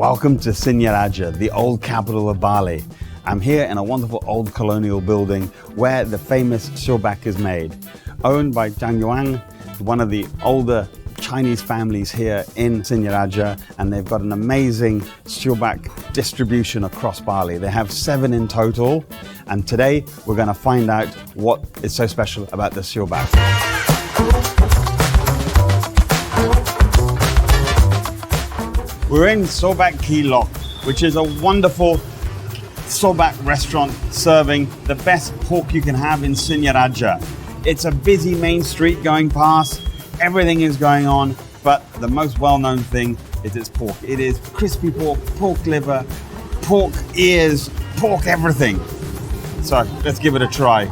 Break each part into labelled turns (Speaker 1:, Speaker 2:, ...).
Speaker 1: Welcome to Singaraja, the old capital of Bali. I'm here in a wonderful old colonial building where the famous Siobak is made. Owned by Zhang Yuan, one of the older Chinese families here in Singaraja, and they've got an amazing Siobak distribution across Bali. They have 7 in total, and today we're going to find out what is so special about the Siobak. We're in Siobak Khe Lok, which is a wonderful Siobak restaurant serving the best pork you can have in Singaraja. It's a busy main street going past, everything is going on, but the most well-known thing is its pork. It is crispy pork, pork liver, pork ears, pork everything. So let's give it a try.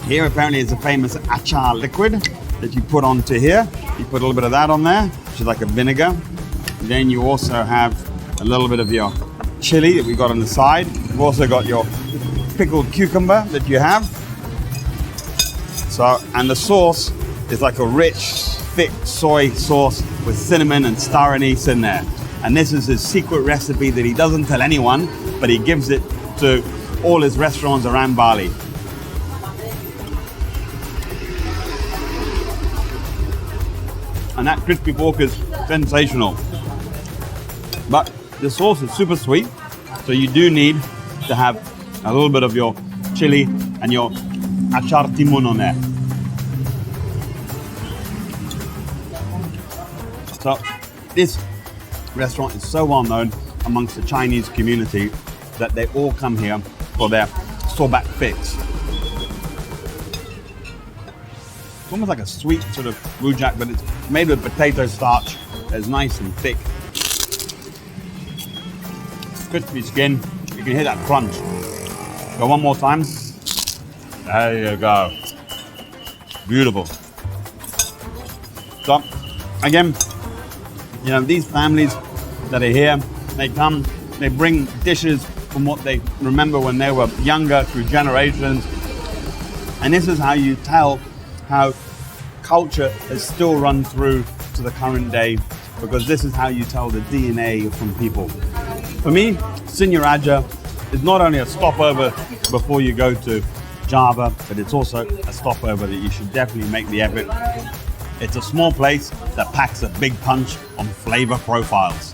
Speaker 1: Here apparently is a famous achar liquid that you put onto here. You put a little bit of that on there, which is like a vinegar. Then you also have a little bit of your chili that we got on the side. You've also got your pickled cucumber that you have. So, and the sauce is like a rich, thick soy sauce with cinnamon and star anise in there. And this is his secret recipe that he doesn't tell anyone, but he gives it to all his restaurants around Bali. And that crispy pork is sensational. But the sauce is super sweet, so you do need to have a little bit of your chili and your achar timun on there. So this restaurant is so well known amongst the Chinese community that they all come here for their Siobak fix. It's almost like a sweet sort of rujak, but it's made with potato starch. It's nice and thick. Crispy skin, you can hear that crunch. Go one more time. There you go. Beautiful. So, again, you know, these families that are here, they come, they bring dishes from what they remember when they were younger through generations. And this is how you tell how culture has still run through to the current day, because this is how you tell the DNA from people. For me, Singaraja is not only a stopover before you go to Java, but it's also a stopover that you should definitely make the effort. It's a small place that packs a big punch on flavor profiles.